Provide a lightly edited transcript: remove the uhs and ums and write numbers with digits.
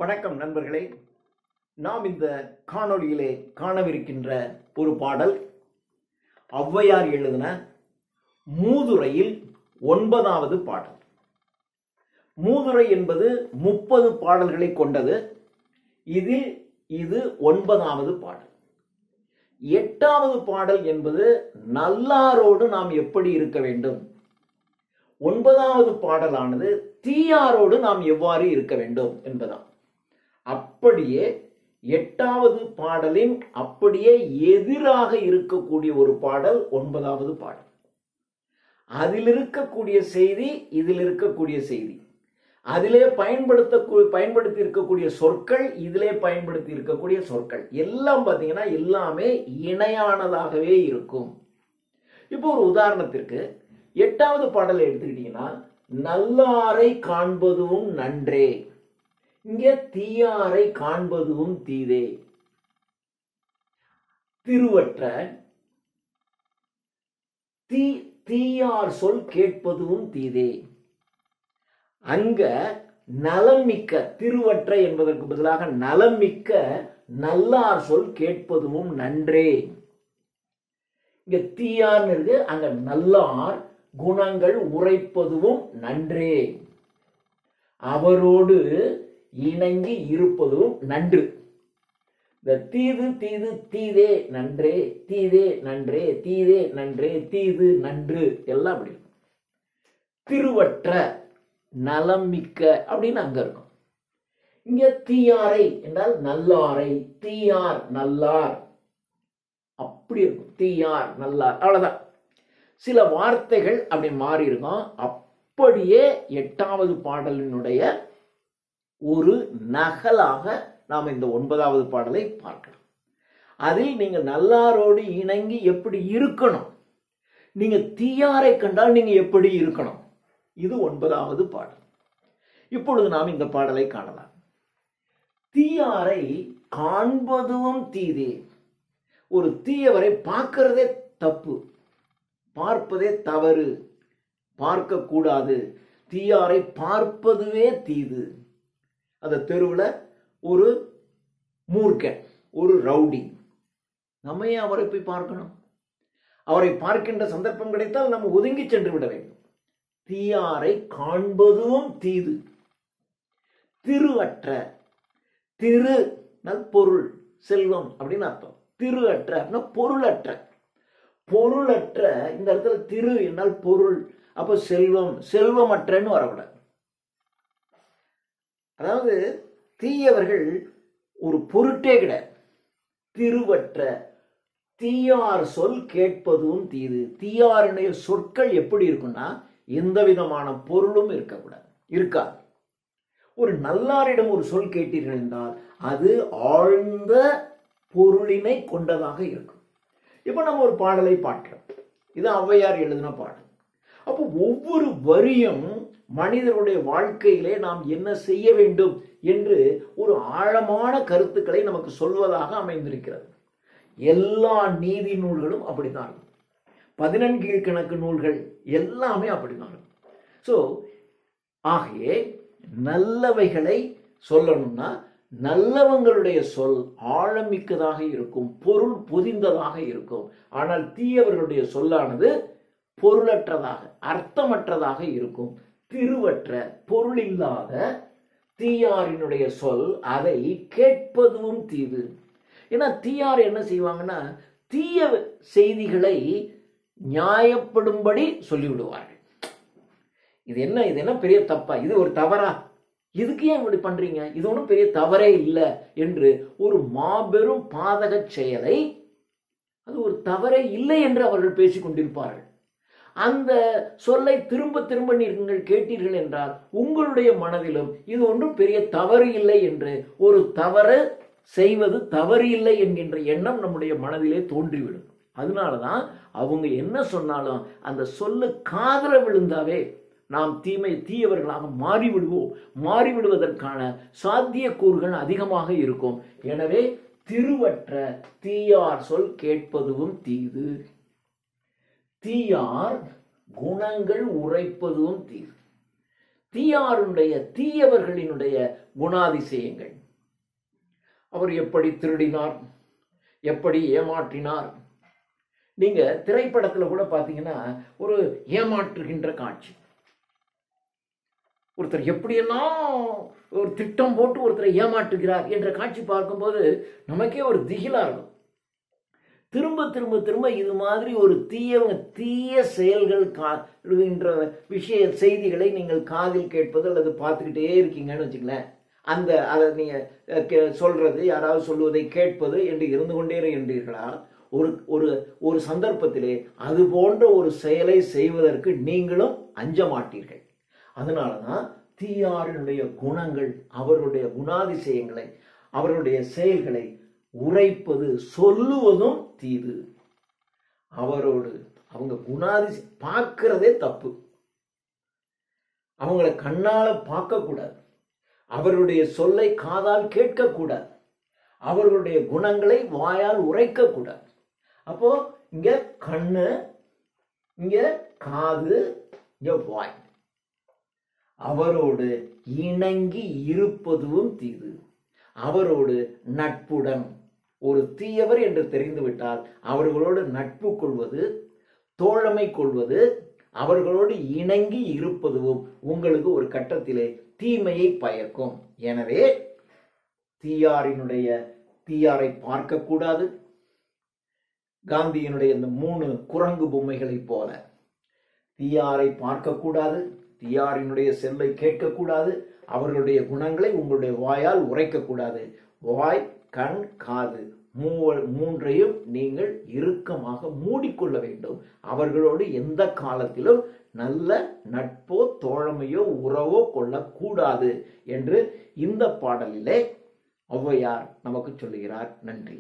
வணக்கம் நண்பர்களே. நாம் இந்த காணொளியிலே காணவிருக்கின்ற ஒரு பாடல் ஔவையார் எழுதின மூதுரையில் 9வது பாடல். மூதுரை என்பது 30 பாடல்களை கொண்டது. இதில் இது 9வது பாடல். 8வது பாடல் என்பது நல்லாரோடு நாம் எப்படி இருக்க வேண்டும். 9வது பாடலானது தீயாரோடு நாம் எவ்வாறு இருக்க வேண்டும் என்பதாம். அப்படியே 8வது பாடலின் அப்படியே எதிராக இருக்கக்கூடிய ஒரு பாடல் 9வது பாடல். அதில் இருக்கக்கூடிய செய்தி இதில் இருக்கக்கூடிய செய்தி, அதிலே பயன்படுத்தி இருக்கக்கூடிய சொற்கள் இதிலே பயன்படுத்தி இருக்கக்கூடிய சொற்கள் எல்லாம் பார்த்தீங்கன்னா எல்லாமே இணையானதாகவே இருக்கும். இப்போ ஒரு உதாரணத்திற்கு 8வது பாடலை எடுத்துக்கிட்டீங்கன்னா, நல்லாரை காண்பதும் நன்றே, இங்கே தீயாரை காண்பதும் தீதே. திருவற்ற தீயார் சொல் கேட்பதும் தீதே. அங்க நலம் மிக்க, திருவற்ற என்பதற்கு பதிலாக நலம் மிக்க நல்லார் சொல் கேட்பதும் நன்றே. இங்க தீயார் இருக்கு, அங்க நல்லார் குணங்கள் உரைப்பதும் நன்றே. அவரோடு இணங்கி இருப்பதும் நன்று. இந்த தீது தீது தீதே நன்றே, தீதே நன்றே, தீதே நன்றே, தீது நன்று எல்லாம் அப்படி. திருவற்ற நலம் மிக்க அப்படின்னு அங்க இருக்கும். இங்க தீயாரை என்றால் நல்லாரை, தீயார் நல்லார் அப்படி இருக்கும். தீயார் நல்லார் அவ்வளவுதான். சில வார்த்தைகள் அப்படி மாறி இருக்கும். அப்படியே 8வது பாடலினுடைய ஒரு நகலாக நாம் இந்த 9வது பாடலை பார்க்கலாம். அதில் நீங்க நல்லாரோடு இணங்கி எப்படி இருக்கணும், நீங்க தீயாரை கண்டால் நீங்க எப்படி இருக்கணும், இது 9வது பாடல். இப்பொழுது நாம் இந்த பாடலை காணலாம். தீயாரை காண்பதும் தீதே. ஒரு தீயவரை பார்க்கிறதே தப்பு, பார்ப்பதே தவறு, பார்க்க கூடாது. தீயாரை பார்ப்பதுவே தீது. அந்த தெருவில் ஒரு மூர்க்கன், ஒரு ரவுடி, நம்ம ஏன் அவரை போய் பார்க்கணும்? அவரை பார்க்கின்ற சந்தர்ப்பம் கிடைத்தால் நம்ம ஒதுங்கி சென்று விட வேண்டும். தீயாரை காண்பதும் தீது. திருவற்ற, திரு பொருள் செல்வம் அப்படின்னு அர்த்தம். திரு அற்ற அப்படின்னா பொருளற்ற. பொருளற்ற இந்த இடத்துல திரு என்றால் பொருள், அப்ப செல்வம், செல்வமற்றன்னு வரக்கூடாது. அதாவது தீயவர்கள் ஒரு பொருட்டே கிடையாது. திருவற்ற தீயார் சொல் கேட்பதும் தீது. தீயாருடைய சொற்கள் எப்படி இருக்குன்னா எந்த விதமான பொருளும் இருக்கக்கூடாது, இருக்காது. ஒரு நல்லாரிடம் ஒரு சொல் கேட்டீர்கள் என்றால் அது ஆழ்ந்த பொருளினை கொண்டதாக இருக்கும். இப்ப நம்ம ஒரு பாடலை பார்க்கிறோம். இது ஔவையார் எழுதின பாடல். அப்போ ஒவ்வொரு வரியும் மனிதனுடைய வாழ்க்கையிலே நாம் என்ன செய்ய வேண்டும் என்று ஒரு ஆழமான கருத்துக்களை நமக்கு சொல்வதாக அமைந்திருக்கிறது. எல்லா நீதி நூல்களும் அப்படித்தான், 14 கணக்கு நூல்கள் எல்லாமே அப்படித்தான். ஸோ ஆகிய நல்லவைகளை சொல்லணும்னா நல்லவங்களுடைய சொல் ஆழமிக்கதாக இருக்கும், பொருள் பொதிந்ததாக இருக்கும். ஆனால் தீயவர்களுடைய சொல்லானது பொருளற்றதாக, அர்த்தமற்றதாக இருக்கும். திருவற்ற பொருள் இல்லாத தீயாரினுடைய சொல், அதை கேட்பதும் தீது. ஏன்னா தீயார் என்ன செய்வாங்கன்னா தீய செய்திகளை நியாயப்படும்படி சொல்லிவிடுவார்கள். இது என்ன பெரிய தப்பா, இது ஒரு தவறா, இதுக்கு ஏன் இப்படி பண்றீங்க, இது ஒன்றும் பெரிய தவறே இல்லை என்று ஒரு மாபெரும் பாதக செயலை அது ஒரு தவறே இல்லை என்று அவர்கள் பேசிக் கொண்டிருப்பார்கள். அந்த சொல்லை திரும்ப திரும்ப நீங்கள் கேட்டீர்கள் என்றால் உங்களுடைய மனதிலும் இது ஒன்றும் பெரிய தவறு இல்லை என்று, ஒரு தவறு செய்வது தவறு இல்லை என்கின்ற எண்ணம் நம்முடைய மனதிலே தோன்றிவிடும். அதனாலதான் அவங்க என்ன சொன்னாலும் அந்த சொல்லு காதல விழுந்தாவே நாம் தீயவர்களாக மாறிவிடுவோம். மாறிவிடுவதற்கான சாத்தியக்கூறுகள் அதிகமாக இருக்கும். எனவே திருவற்ற தீயார் சொல் கேட்பதும் தீது. தீயார் குணங்கள் உரைப்பதும் தீது. தீயவர்களினுடைய குணாதிசயங்கள். அவர் எப்படி திருடினார், எப்படி ஏமாற்றினார். நீங்க திரைப்படத்துல கூட பாத்தீங்கன்னா ஒரு ஏமாற்றுகின்ற காட்சி, ஒருத்தர் எப்படியெல்லாம் ஒரு திட்டம் போட்டு ஒருத்தரை ஏமாற்றுகிறார் என்ற காட்சி பார்க்கும்போது நமக்கே ஒரு திகிலா இருக்கும். திரும்ப திரும்ப திரும்ப இது மாதிரி ஒரு தீய செயல்கள் செய்திகளை நீங்கள் காதில் கேட்பது அல்லது பார்த்துக்கிட்டே இருக்கீங்கன்னு வச்சுங்களேன். அதை நீங்க சொல்றது, யாராவது சொல்லுவதை கேட்பது என்று இருந்து கொண்டே இருக்கின்றீர்களா? ஒரு சந்தர்ப்பத்திலே அது போன்ற ஒரு செயலை செய்வதற்கு நீங்களும் அஞ்ச மாட்டீர்கள். அதனாலதான் தீயாரினுடைய குணங்கள், அவர்களுடைய குணாதிசயங்களை, அவர்களுடைய செயல்களை உரைப்பது, சொல்லுவதும் தீது. அவங்க குணாதிசயம் பார்க்கிறதே தப்பு. அவங்கள கண்ணால பார்க்க கூடாது, அவர்களுடைய சொல்லை காதால் கேட்க கூடாது, அவர்களுடைய குணங்களை வாயால் உரைக்க கூடாது. அப்போ இங்க கண்ணு, இங்க காது, இங்க வாய். அவரோடு இணங்கி இருப்பதும் தீது. அவரோடு நட்புடன், ஒரு தீயவர் என்று தெரிந்துவிட்டால் அவர்களோடு நட்பு கொள்வது, தோழமை கொள்வது, அவர்களோடு இணங்கி இருப்பதும் உங்களுக்கு ஒரு கட்டத்திலே தீமையை பயக்கும். எனவே தீயாரை பார்க்கக்கூடாது. காந்தியினுடைய இந்த 3 குரங்கு பொம்மைகளை போல தீயாரை பார்க்கக்கூடாது, தீயாரினுடைய செல்லை கேட்கக்கூடாது, அவர்களுடைய குணங்களை உங்களுடைய வாயால் உரைக்கக்கூடாது. வாய், கண், காது மூன்றையும் நீங்கள் இறுக்கமாக மூடிக்கொள்ள வேண்டும். அவர்களோடு எந்த காலத்திலும் நல்ல நட்போ தோழமையோ உறவோ கொள்ளக்கூடாது என்று இந்த பாடலிலே ஔவையார் நமக்கு சொல்லுகிறார். நன்றி.